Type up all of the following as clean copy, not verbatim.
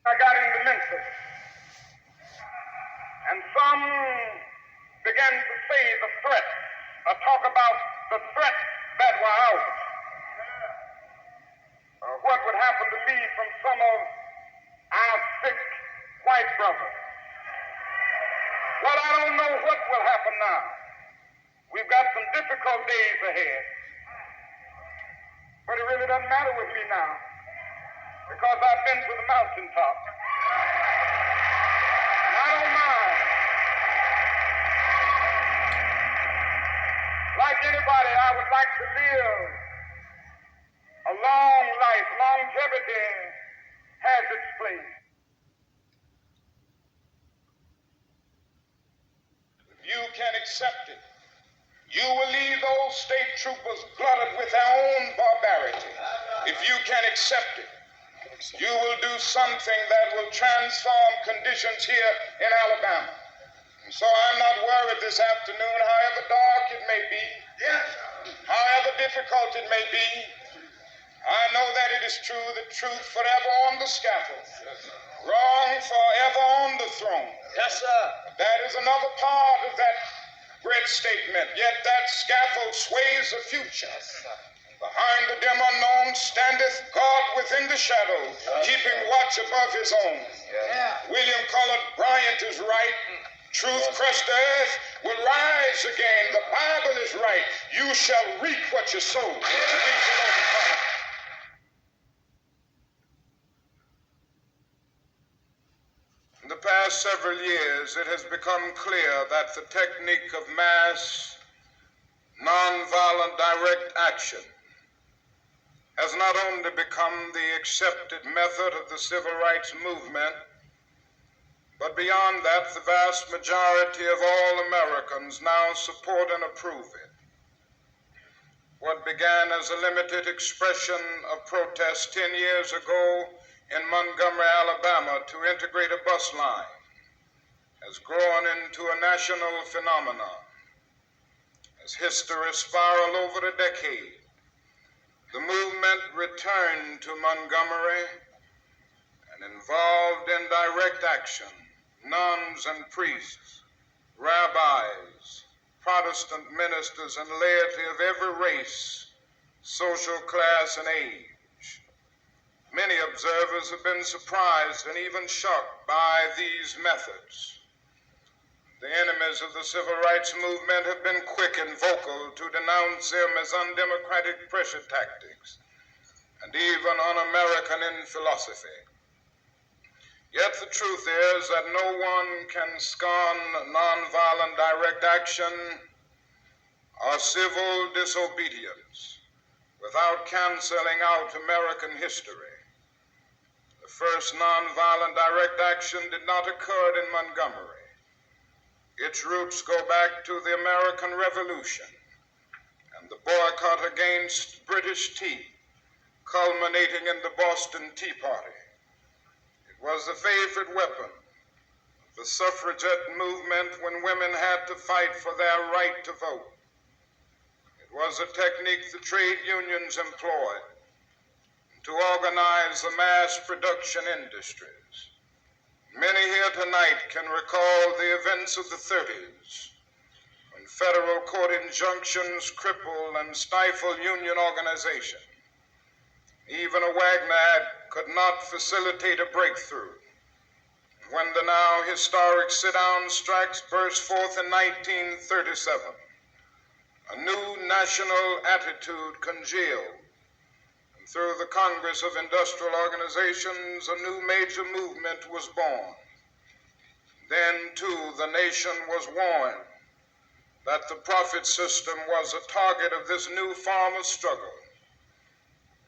I got into Memphis, and some began to say the threat, or talk about the threat that were out. What would happen to me from some of our sick white brothers? Well, I don't know what will happen now. We've got some difficult days ahead. But it really doesn't matter with me now, because I've been to the mountaintop. And I don't mind. Like anybody, I would like to live a long life. Longevity has its place. If you can accept it, you will leave those state troopers glutted with their own barbarity. If you can accept it, you will do something that will transform conditions here in Alabama. And so I'm not worried this afternoon, however dark it may be, however difficult it may be. I know that it is true, the truth forever on the scaffold, wrong forever on the throne. Yes, sir. That is another part of that great statement. Yet that scaffold sways the future. Behind the dim unknown standeth God within the shadow, keeping watch above his own. William Cullen Bryant is right. Truth crushed earth will rise again. The Bible is right. You shall reap what you sow. In the past several years, it has become clear that the technique of mass, nonviolent direct action has not only become the accepted method of the civil rights movement, but beyond that, the vast majority of all Americans now support and approve it. What began as a limited expression of protest 10 years ago in Montgomery, Alabama, to integrate a bus line has grown into a national phenomenon. As history spiral over the decade, The movement returned to Montgomery and involved in direct action nuns and priests, rabbis, Protestant ministers, and laity of every race, social class, and age. Many observers have been surprised and even shocked by these methods. The enemies of the civil rights movement have been quick and vocal to denounce them as undemocratic pressure tactics and even un-American in philosophy. Yet the truth is that no one can scorn nonviolent direct action or civil disobedience without canceling out American history. The first nonviolent direct action did not occur in Montgomery. Its roots go back to the American Revolution and the boycott against British tea, culminating in the Boston Tea Party. It was the favorite weapon of the suffragette movement when women had to fight for their right to vote. It was a technique the trade unions employed to organize the mass production industries. Many here tonight can recall the events of the 30s, when federal court injunctions crippled and stifled union organization. Even a Wagner Act could not facilitate a breakthrough. When the now historic sit-down strikes burst forth in 1937, a new national attitude congealed. Through the Congress of Industrial Organizations, a new major movement was born. Then, too, the nation was warned that the profit system was a target of this new form of struggle.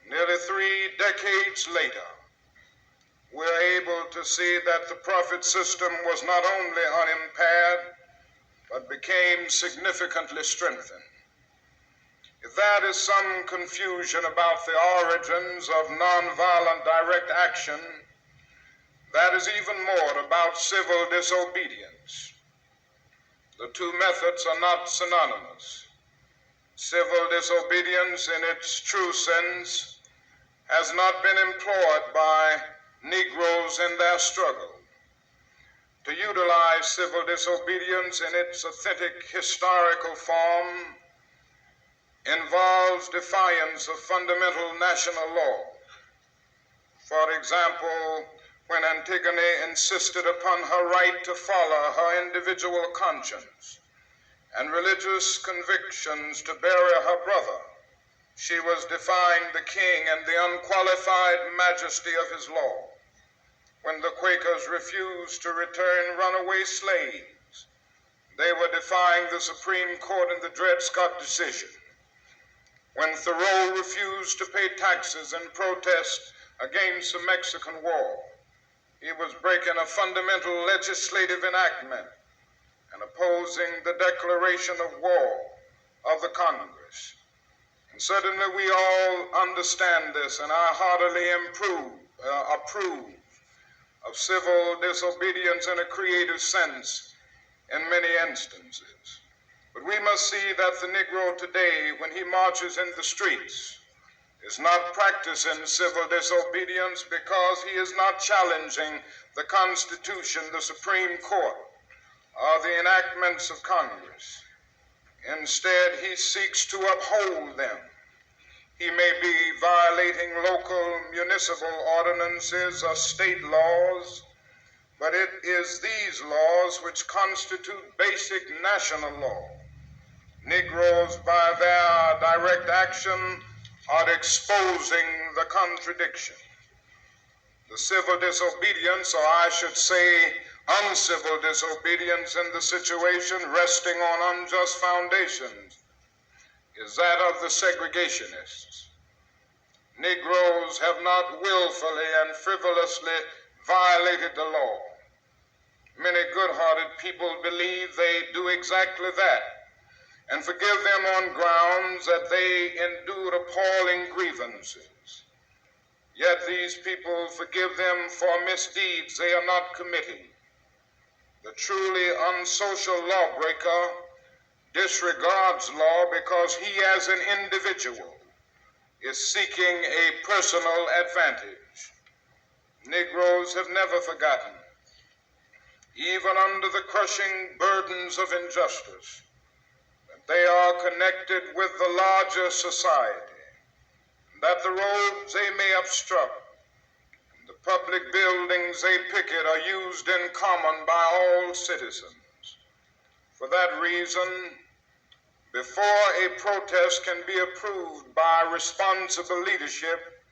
Nearly 3 decades later, we're able to see that the profit system was not only unimpaired, but became significantly strengthened. If there is some confusion about the origins of nonviolent direct action, that is even more about civil disobedience. The two methods are not synonymous. Civil disobedience in its true sense has not been employed by Negroes in their struggle. To utilize civil disobedience in its authentic historical form involves defiance of fundamental national law. For example, when Antigone insisted upon her right to follow her individual conscience and religious convictions to bury her brother, she was defying the king and the unqualified majesty of his law. When the Quakers refused to return runaway slaves, they were defying the Supreme Court in the Dred Scott decision. When Thoreau refused to pay taxes in protest against the Mexican War, he was breaking a fundamental legislative enactment and opposing the declaration of war of the Congress. And certainly we all understand this, and I heartily approve of civil disobedience in a creative sense in many instances. But we must see that the Negro today, when he marches in the streets, is not practicing civil disobedience because he is not challenging the Constitution, the Supreme Court, or the enactments of Congress. Instead, he seeks to uphold them. He may be violating local municipal ordinances or state laws, but it is these laws which constitute basic national law. Negroes, by their direct action, are exposing the contradiction. The civil disobedience, or I should say uncivil disobedience in the situation resting on unjust foundations, is that of the segregationists. Negroes have not willfully and frivolously violated the law. Many good-hearted people believe they do exactly that, and forgive them on grounds that they endured appalling grievances. Yet these people forgive them for misdeeds they are not committing. The truly unsocial lawbreaker disregards law because he as an individual is seeking a personal advantage. Negroes have never forgotten, even under the crushing burdens of injustice, that they are connected with the larger society, that the roads they may obstruct, the public buildings they picket are used in common by all citizens. For that reason, before a protest can be approved by responsible leadership,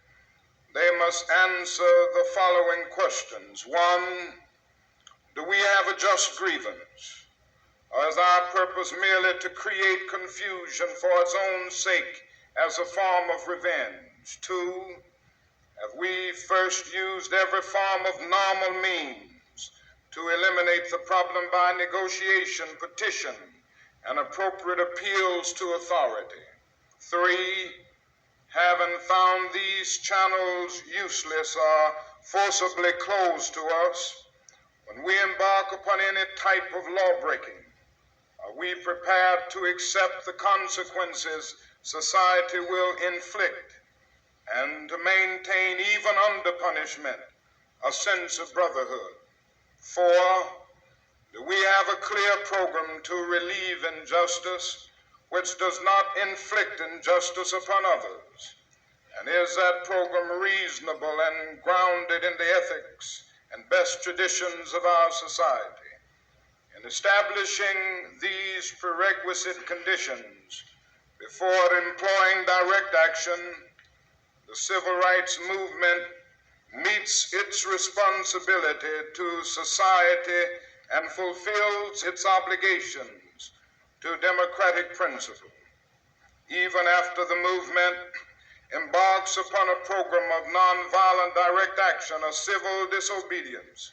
they must answer the following questions. One, do we have a just grievance? Or is our purpose merely to create confusion for its own sake as a form of revenge? Two, have we first used every form of normal means to eliminate the problem by negotiation, petition, and appropriate appeals to authority? Three, having found these channels useless or forcibly closed to us, when we embark upon any type of lawbreaking, are we prepared to accept the consequences society will inflict and to maintain, even under punishment, a sense of brotherhood? Four, do we have a clear program to relieve injustice which does not inflict injustice upon others? And is that program reasonable and grounded in the ethics and best traditions of our society? In establishing these prerequisite conditions before employing direct action, the civil rights movement meets its responsibility to society and fulfills its obligations to democratic principle. Even after the movement embarks upon a program of nonviolent direct action or civil disobedience,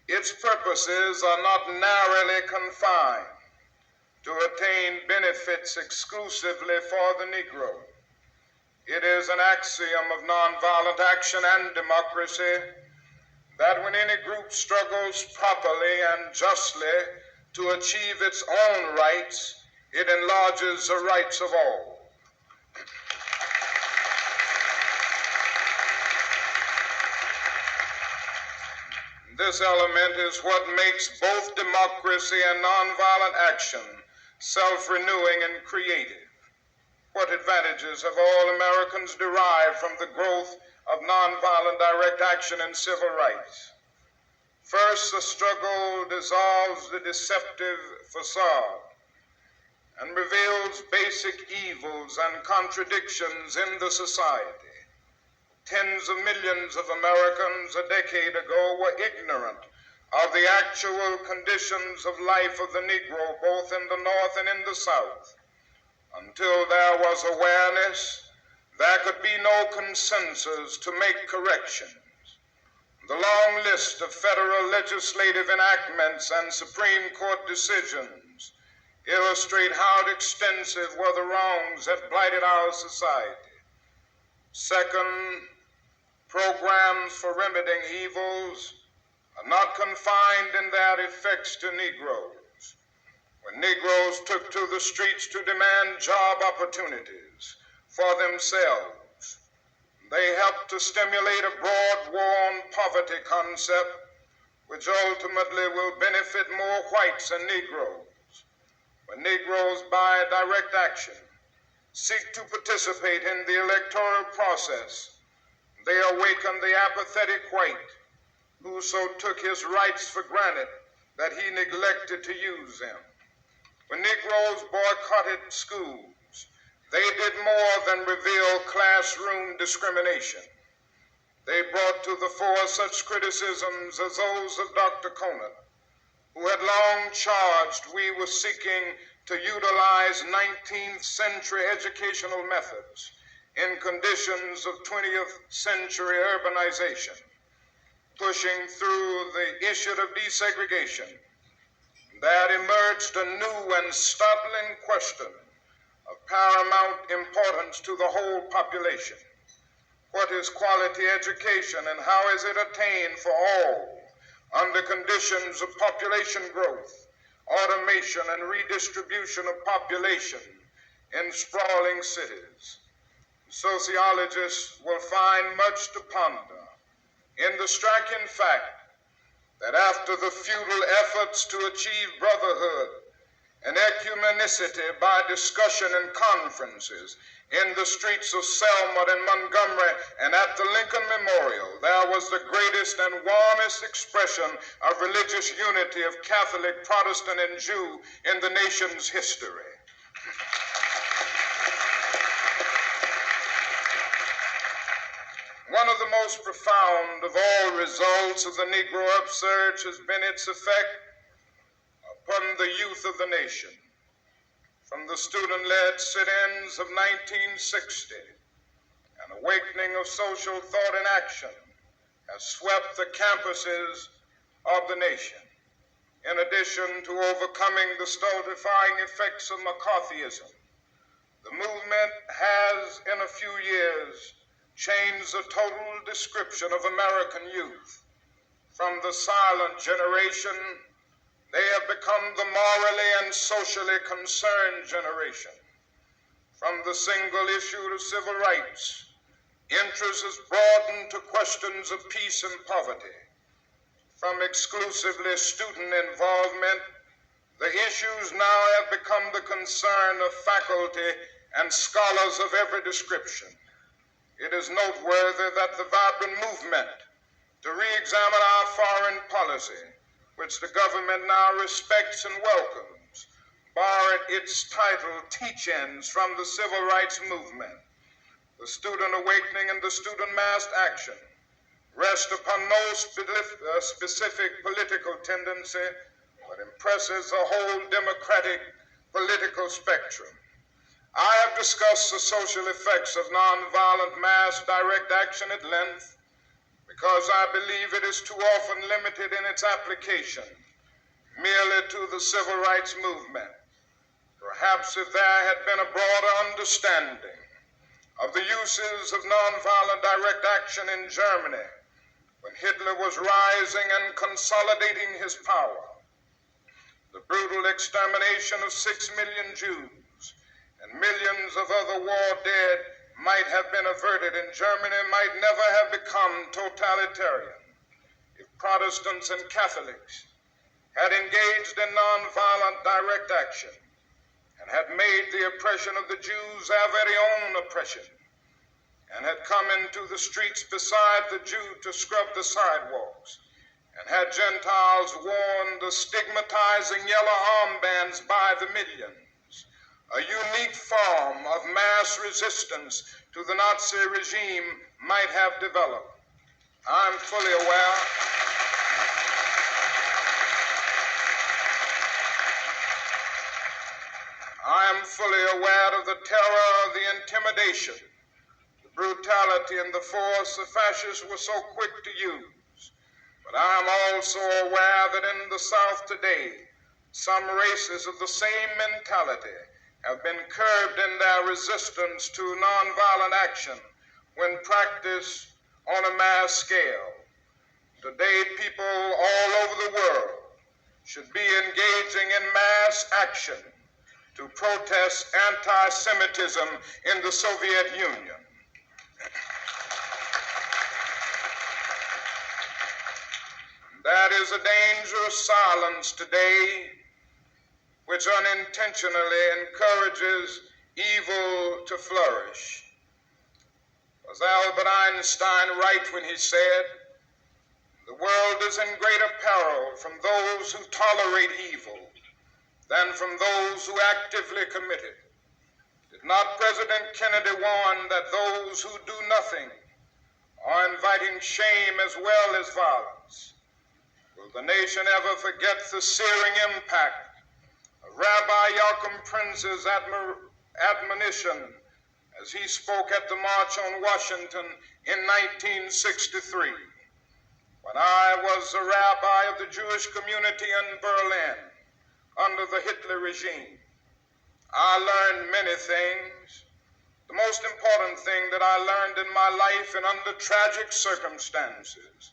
its purposes are not narrowly confined to attain benefits exclusively for the Negro. It is an axiom of nonviolent action and democracy that when any group struggles properly and justly to achieve its own rights, it enlarges the rights of all. This element is what makes both democracy and nonviolent action self-renewing and creative. What advantages have all Americans derived from the growth of nonviolent direct action and civil rights? First, the struggle dissolves the deceptive facade and reveals basic evils and contradictions in the society. Tens of millions of Americans a decade ago were ignorant of the actual conditions of life of the Negro, both in the North and in the South. Until there was awareness, there could be no consensus to make corrections. The long list of federal legislative enactments and Supreme Court decisions illustrate how extensive were the wrongs that blighted our society. Second, programs for remedying evils are not confined in their effects to Negroes. When Negroes took to the streets to demand job opportunities for themselves, they helped to stimulate a broad war on poverty concept which ultimately will benefit more whites than Negroes. When Negroes, by direct action, seek to participate in the electoral process, they awaken the apathetic white who so took his rights for granted that he neglected to use them. When Negroes boycotted schools, they did more than reveal classroom discrimination. They brought to the fore such criticisms as those of Dr. Conant, who had long charged we were seeking to utilize 19th century educational methods in conditions of 20th century urbanization, pushing through the issue of desegregation. There emerged a new and startling question of paramount importance to the whole population. What is quality education and how is it attained for all under conditions of population growth, automation, and redistribution of population in sprawling cities? sociologists will find much to ponder in the striking fact that after the futile efforts to achieve brotherhood and ecumenicity by discussion and conferences in the streets of Selma and Montgomery and at the Lincoln Memorial, there was the greatest and warmest expression of religious unity of Catholic, Protestant, and Jew in the nation's history. One of the most profound of all results of the Negro upsurge has been its effect upon the youth of the nation. From the student-led sit-ins of 1960, an awakening of social thought and action has swept the campuses of the nation. In addition to overcoming the stultifying effects of McCarthyism, the movement has, in a few years, changed the total description of American youth. From the silent generation, they have become the morally and socially concerned generation. From the single issue to civil rights, interest has broadened to questions of peace and poverty. From exclusively student involvement, the issues now have become the concern of faculty and scholars of every description. It is noteworthy that the vibrant movement to re-examine our foreign policy, which the government now respects and welcomes, borrowed its title Teach-Ins from the Civil Rights Movement. The student awakening and the student mass action rest upon no specific political tendency, but impresses the whole democratic political spectrum. I have discussed the social effects of nonviolent mass direct action at length because I believe it is too often limited in its application merely to the civil rights movement. Perhaps if there had been a broader understanding of the uses of nonviolent direct action in Germany when Hitler was rising and consolidating his power, the brutal extermination of 6 million Jews and millions of other war dead might have been averted, and Germany might never have become totalitarian if Protestants and Catholics had engaged in nonviolent direct action and had made the oppression of the Jews their very own oppression, and had come into the streets beside the Jew to scrub the sidewalks, and had Gentiles worn the stigmatizing yellow armbands by the millions. A unique form of mass resistance to the Nazi regime might have developed. I'm fully aware of the terror, the intimidation, the brutality, and the force the fascists were so quick to use. But I am also aware that in the South today, some races of the same mentality have been curbed in their resistance to nonviolent action when practiced on a mass scale. Today, people all over the world should be engaging in mass action to protest anti-Semitism in the Soviet Union. That is a dangerous silence today which unintentionally encourages evil to flourish. Was Albert Einstein right when he said, "The world is in greater peril from those who tolerate evil than from those who actively commit it"? Did not President Kennedy warn that those who do nothing are inviting shame as well as violence? Will the nation ever forget the searing impact Rabbi Joachim Prince's admonition as he spoke at the March on Washington in 1963? When I was the rabbi of the Jewish community in Berlin under the Hitler regime, I learned many things. The most important thing that I learned in my life and under tragic circumstances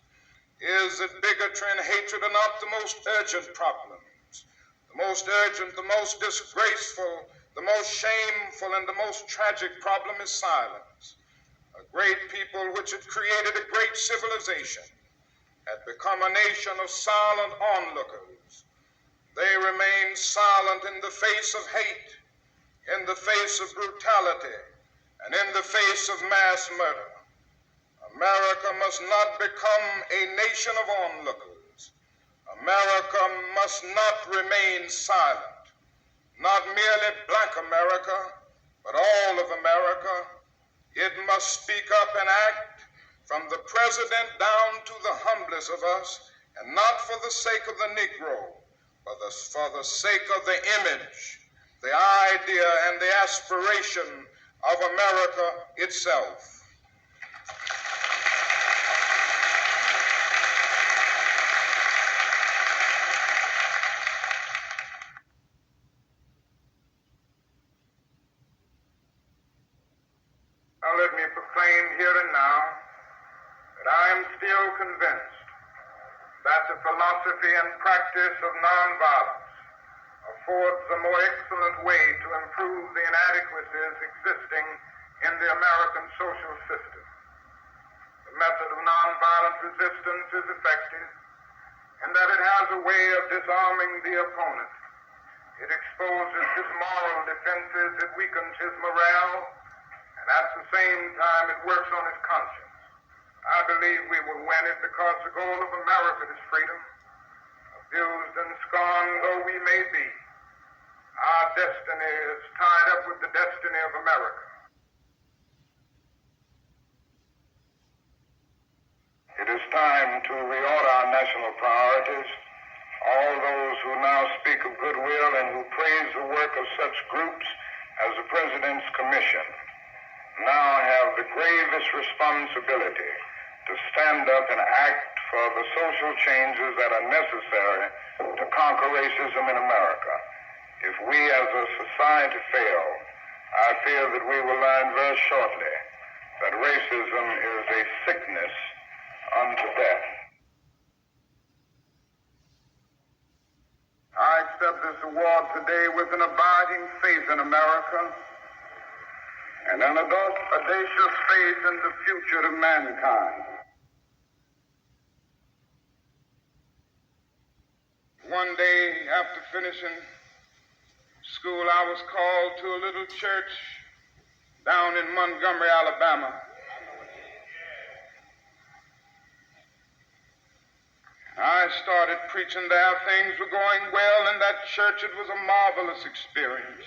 is that bigotry and hatred are not the most urgent problems. The most urgent, the most disgraceful, the most shameful, and the most tragic problem is silence. a great people which had created a great civilization, had become a nation of silent onlookers. They remained silent in the face of hate, in the face of brutality, and in the face of mass murder. America must not become a nation of onlookers. America must not remain silent. Not merely black America, but all of America. It must speak up and act, from the president down to the humblest of us, and not for the sake of the Negro, but for the sake of the image, the idea, and the aspiration of America itself. Now let me proclaim here and now that I am still convinced that the philosophy and practice of nonviolence affords a more excellent way to improve the inadequacies existing in the American social system. The method of nonviolent resistance is effective in that it has a way of disarming the opponent. It exposes his moral defenses, it weakens his morale, and at the same time it works on his conscience. I believe we will win it because the goal of America is freedom. Abused and scorned though we may be, our destiny is tied up with the destiny of America. It is time to reorder our national priorities. All those who now speak of goodwill and who praise the work of such groups as the President's Commission now have the gravest responsibility to stand up and act for the social changes that are necessary to conquer racism in America. If we as a society fail, I fear that we will learn very shortly that racism is a sickness unto death. I accept this award today with an abiding faith in America and an audacious faith in the future of mankind. One day after finishing school, I was called to a little church down in Montgomery, Alabama. I started preaching there. Things were going well in that church. It was a marvelous experience.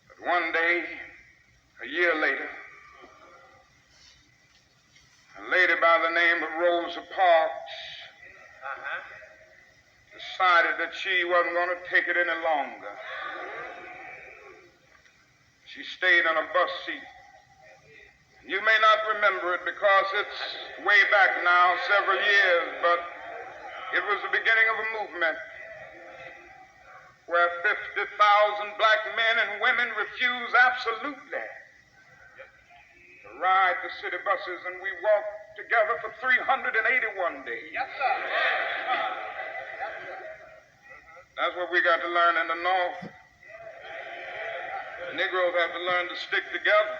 But one day, a year later, a lady by the name of Rosa Parks decided that she wasn't going to take it any longer. She stayed on a bus seat. You may not remember it because it's way back now, several years, but it was the beginning of a movement where 50,000 black men and women refused absolutely to ride the city buses, and we walked together for 381 days. Yes, sir. That's what we got to learn in the North. The Negroes have to learn to stick together.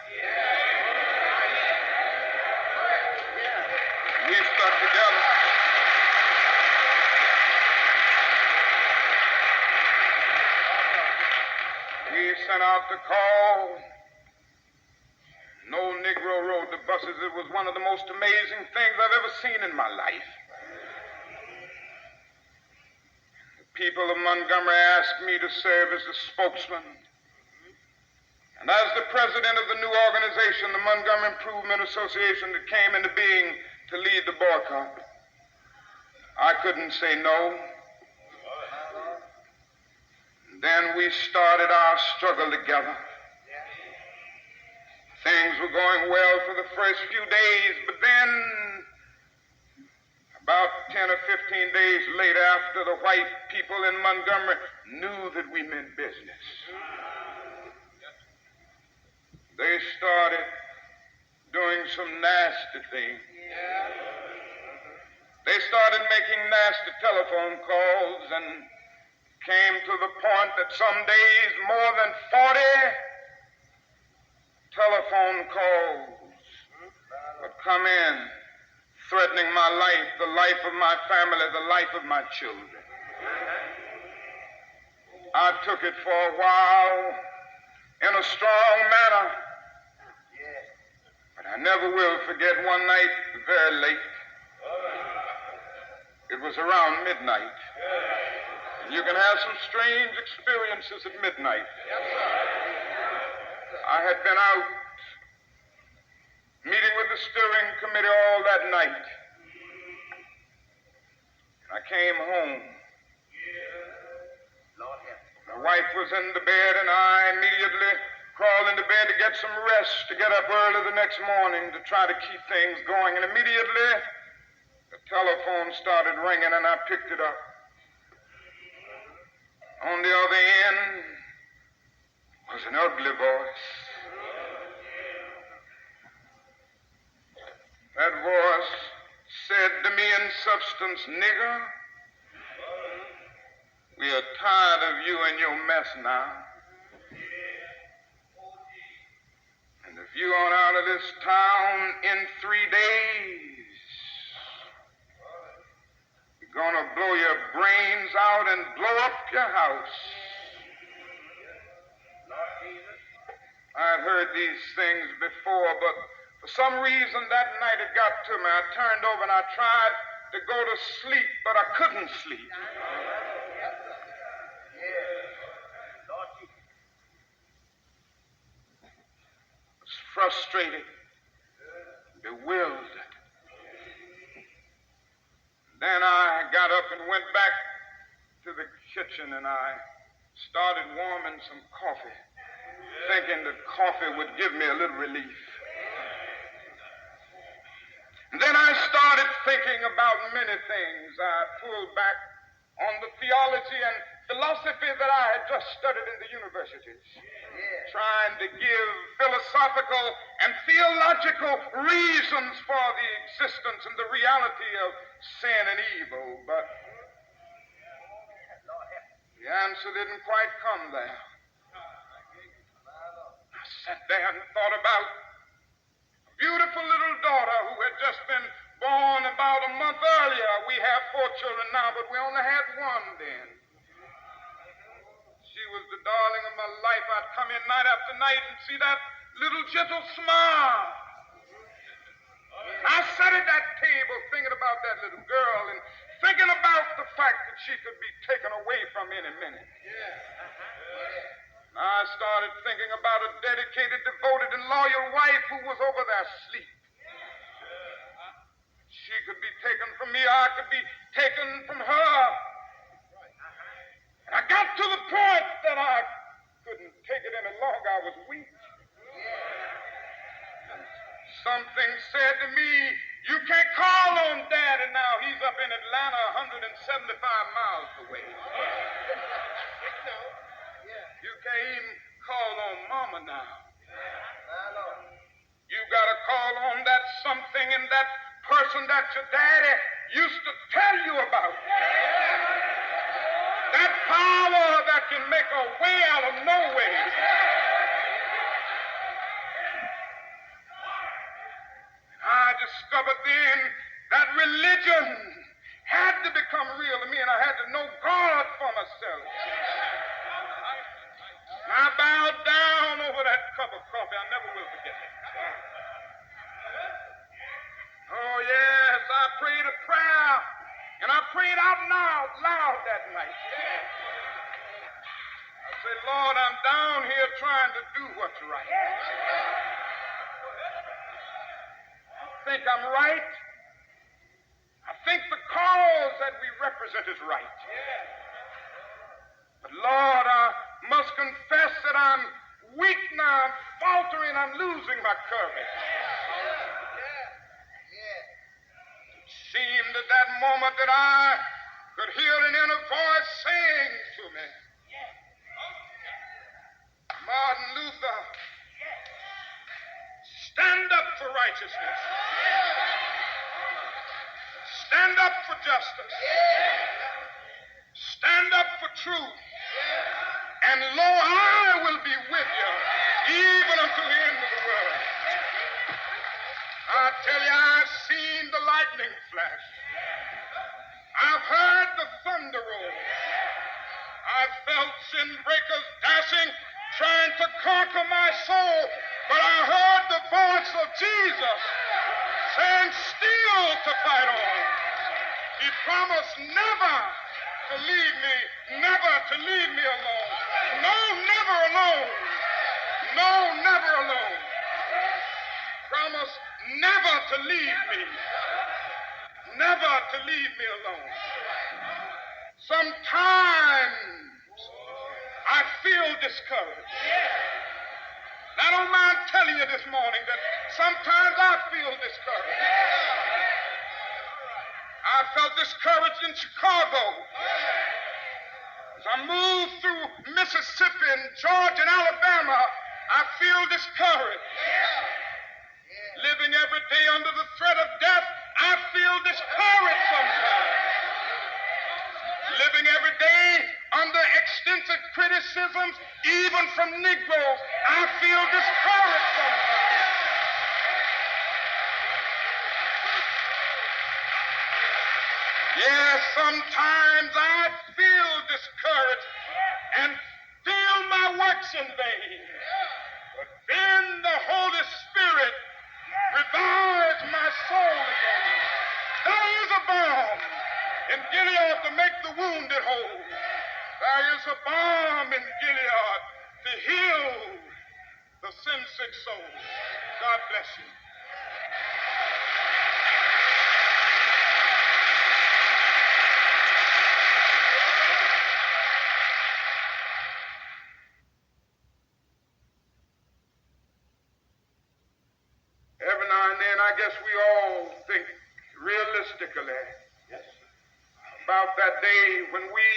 We stuck together. We sent out the call. No Negro rode the buses. It was one of the most amazing things I've ever seen in my life. The people of Montgomery asked me to serve as the spokesman. And as the president of the new organization, the Montgomery Improvement Association, that came into being to lead the boycott, I couldn't say no. And then we started our struggle together. Things were going well for the first few days, but then about 10 or 15 days later, after the white people in Montgomery knew that we meant business, they started doing some nasty things. They started making nasty telephone calls and came to the point that some days more than 40 phone calls would come in, threatening my life, the life of my family, the life of my children. I took it for a while in a strong manner, but I never will forget one night very late. It was around midnight. You can have some strange experiences at midnight. I had been out meeting with the steering committee all that night. I came home. My wife was in the bed, and I immediately crawled into bed to get some rest, to get up early the next morning to try to keep things going. And immediately, the telephone started ringing, and I picked it up. On the other end was an ugly voice. That voice said to me in substance, "Nigger, we are tired of you and your mess now. And if you aren't out of this town in 3 days, we're gonna blow your brains out and blow up your house." I had heard these things before, but for some reason that night it got to me. I turned over and I tried to go to sleep, but I couldn't sleep. I was frustrated, bewildered. Then I got up and went back to the kitchen and I started warming some coffee, thinking that coffee would give me a little relief. And then I started thinking about many things. I pulled back on the theology and philosophy that I had just studied in the universities, trying to give philosophical and theological reasons for the existence and the reality of sin and evil. But the answer didn't quite come there. I sat there and thought about a beautiful little daughter who had just been born about a month earlier. We have 4 children now, but we only had one then. She was the darling of my life. I'd come in night after night and see that little gentle smile. I sat at that table thinking about that little girl and thinking about the fact that she could be taken away from any minute. I started thinking about a dedicated, devoted, and loyal wife who was over there asleep. She could be taken from me, I could be taken from her. And I got to the point that I couldn't take it any longer. I was weak. Something said to me, "You can't call on Daddy now. He's up in Atlanta, 175 miles away. You can't even call on Mama now. You got to call on that something in that person that your daddy used to tell you about. That power that can make a way out of no way." I discovered then that religion had to become real to me, and I had to know God for myself. And I bowed down over that cup of coffee. I never will forget it. Oh, yes, I prayed a prayer, and I prayed out loud that night. I said, "Lord, I'm down here trying to do what's right. I think I'm right. I think the cause that we represent is right. But Lord, I must confess that I'm weak now, I'm faltering, I'm losing my courage." It seemed at that moment that I could hear an inner voice saying to me, "Martin Luther, stand up for righteousness. Stand up for justice. Stand up for truth. And lo, I will be with you even unto the end of the world." tell you, I've seen the lightning flash. I've heard the thunder roll. I've felt sin breakers dashing, trying to conquer my soul. But I heard the voice of Jesus saying, still to fight on. He promised never to leave me, never to leave me alone. No, never alone. No, never alone. Promised never to leave me. Never to leave me alone. Sometimes I feel discouraged. I don't mind telling you this morning that sometimes I feel discouraged. I felt discouraged in Chicago. As I move through Mississippi and Georgia and Alabama, I feel discouraged. Living every day under the threat of death, I feel discouraged sometimes. Living every day under extensive criticisms, even from Negroes, I feel discouraged sometimes. Yes, sometimes I feel discouraged and feel my works in vain. But then the Holy Spirit revives my soul again. There is a balm in Gilead to make the wounded whole. There is a balm in Gilead to heal the sin-sick soul. God bless you. Every now and then, I guess we all think realistically about that day when we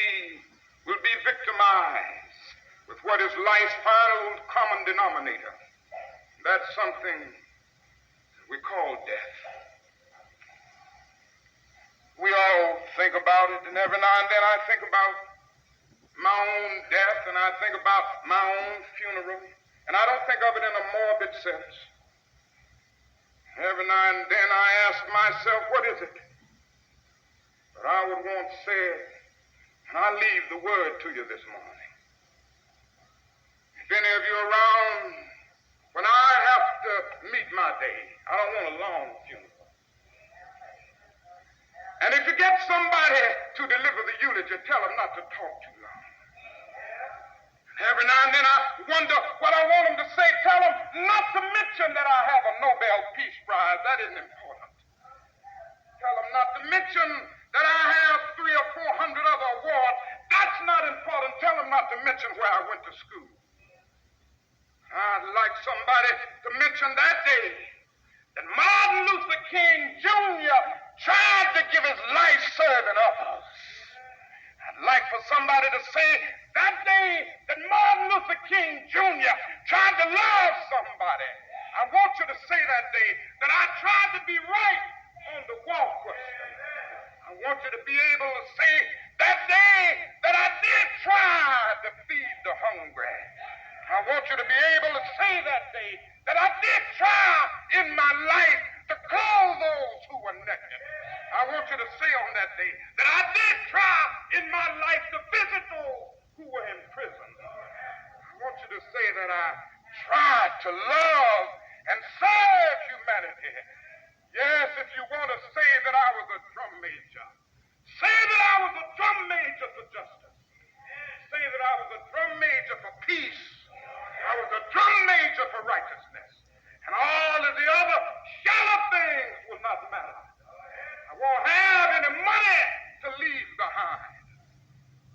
will be victimized with what is life's final common denominator. That's something we call death. We all think about it, and every now and then I think about my own death, and I think about my own funeral, and I don't think of it in a morbid sense. Every now and then I ask myself, what is it that I would want said? And I leave the word to you this morning. If any of you are around when I have to meet my day, I don't want a long funeral. And if you get somebody to deliver the eulogy, tell them not to talk too long. Every now and then I wonder what I want them to say. Tell them not to mention that I have a Nobel Peace Prize. That isn't important. Tell them not to mention that I have 300 or 400 other awards. That's not important. Tell them not to mention where I went to school. I'd like somebody to mention that day that Martin Luther King Jr. tried to give his life serving others. I'd like for somebody to say that day that Martin Luther King Jr. tried to love somebody. I want you to say that day that I tried to be right on the walk question. I want you to be able to say that day that I did try to feed the hungry. I want you to be able to say that day that I did try in my life to clothe those who were naked. I want you to say on that day that I did try in my life to visit those who were in prison. I want you to say that I tried to love and serve humanity. Yes, if you want to say that I was a drum major, say that I was a drum major for justice. Say that I was a drum major for peace. I was a drum major for righteousness. And all of the other shallow things will not matter. I won't have any money to leave behind.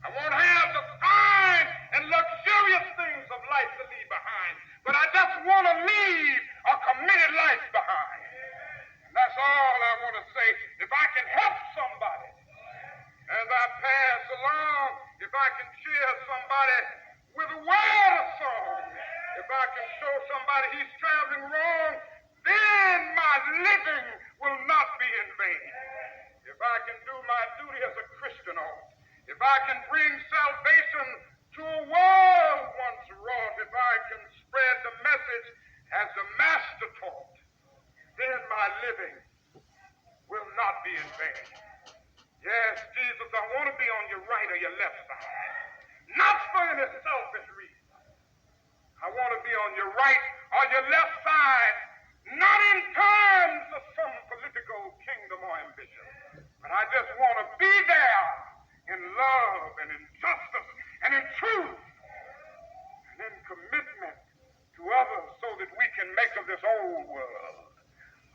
I won't have the fine and luxurious things of life to leave behind. But I just want to leave a committed life behind. And that's all I want to say. If I can help somebody as I pass along, if I can cheer somebody with a word of song, if I can show somebody he's traveling wrong, then my living will not be in vain. If I can do my duty as a Christian, if I can bring salvation to a world once wrought, if I can spread the message as the Master taught, then my living will not be in vain. Yes, Jesus, I want to be on your right or your left side. Not for any selfish reason. I want to be on your right or your left side, not in terms of some political kingdom or ambition, but I just want to be there in love and in justice and in truth and in commitment to others so that we can make of this old world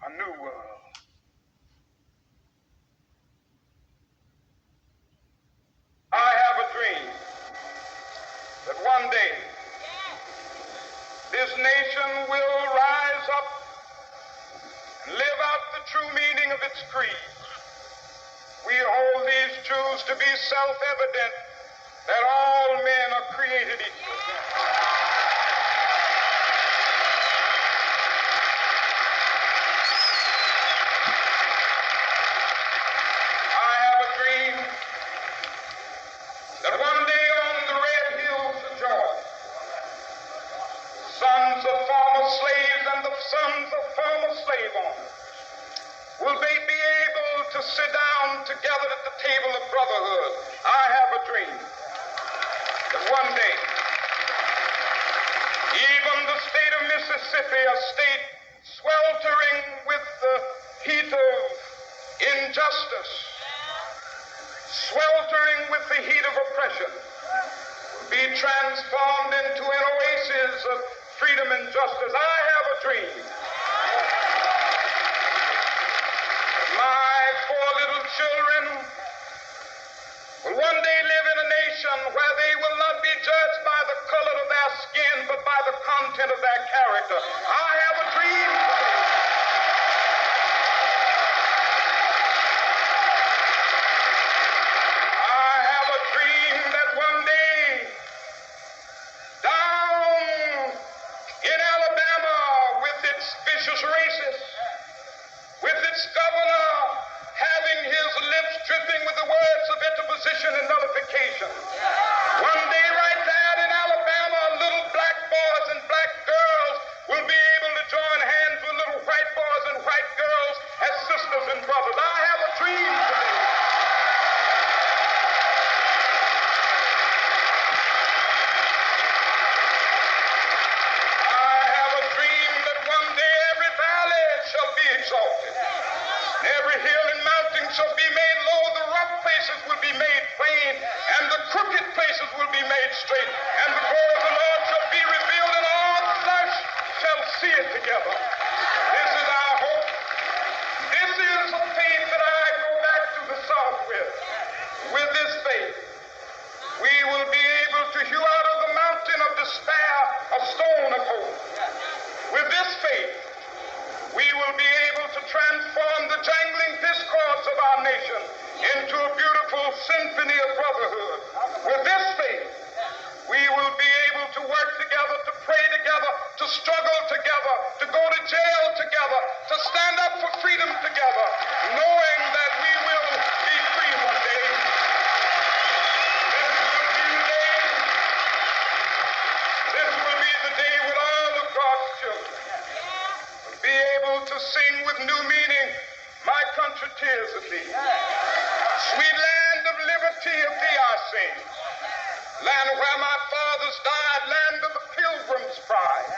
a new world. I have a dream that one day this nation will rise up and live out the true meaning of its creed. We hold these truths to be self-evident, that all men are created equal. I have a dream that one day on the red hills of Georgia, sons of former slaves and the sons of former slave owners will they be able to sit down together at the table of brotherhood. I have a dream that one day, even the state of Mississippi, a state sweltering with the heat of injustice, sweltering with the heat of oppression, will be transformed into an oasis of freedom and justice. I have a dream. My four little children will one day live in a nation where they will not be judged by the color of their skin, but by the content of their character. I have a dream today. I have a dream that one day, down in Alabama, with its vicious racists, with its governor having his lips dripping with the words of interposition and nullification. One day right there in Alabama, little black boys and black girls will be able to join hands with little white boys and white girls as sisters and brothers. I have a dream today. I have a dream that one day every valley shall be exalted. Every hill and mountain shall be made low, the rough places will be made plain, and the crooked places will be made straight, and the glory of the Lord shall be revealed, and all flesh shall see it together. This is our hope. This is a faith that I go back to the South with. With this faith, we will be able to hew out of the mountain of despair a stone of hope. With this faith, we will be able to transform the jangling discords of our nation into a beautiful symphony of brotherhood. With this faith, we will be able to work together, to pray together, to struggle together, to go to jail together, to stand up for freedom together, knowing that we will be free one day. This will be the day when all of God's children be able to sing with new meaning, my country tears of thee. Sweet land of liberty, of thee I sing. Land where my fathers died, land of the pilgrim's pride.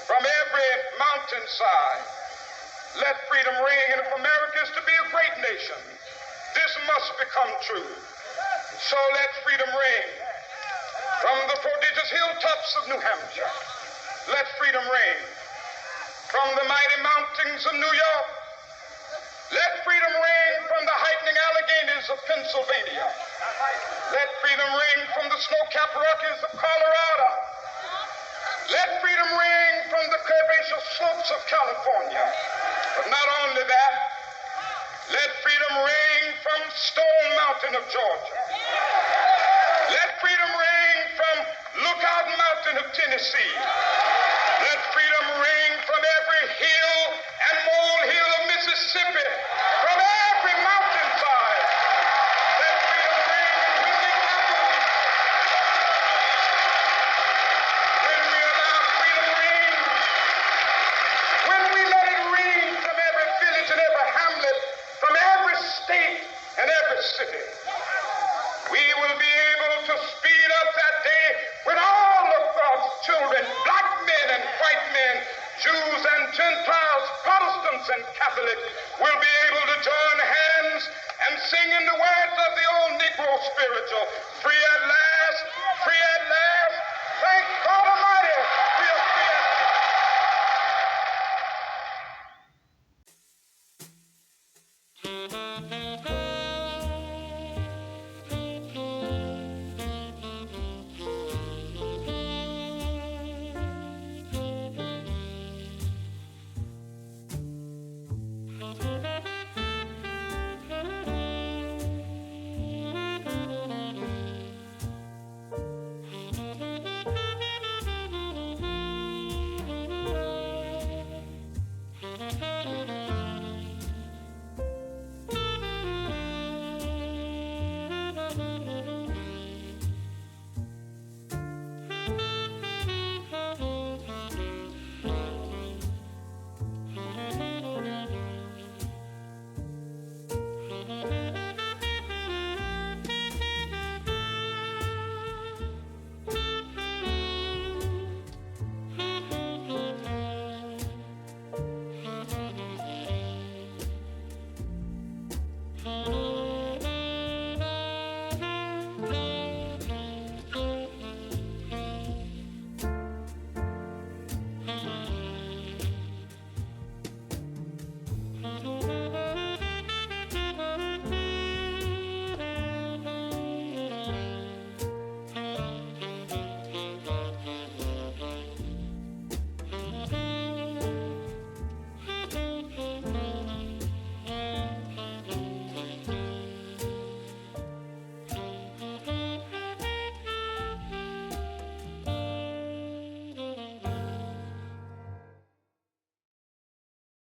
From every mountainside, let freedom ring. And if America is to be a great nation, this must become true. So let freedom ring. From the prodigious hilltops of New Hampshire, let freedom ring. From the mighty mountains of New York, let freedom ring. From the heightening Alleghenies of Pennsylvania, let freedom ring. From the snow-capped Rockies of Colorado, let freedom ring. From the curvaceous slopes of California. But not only that, let freedom ring from Stone Mountain of Georgia. Let freedom ring from Lookout Mountain of Tennessee. Let freedom ring from every hill and molehill of Mississippi, from every mountainside. Let freedom ring. When we allow freedom ring, when we let it ring from every Gentiles, Protestants and Catholics will be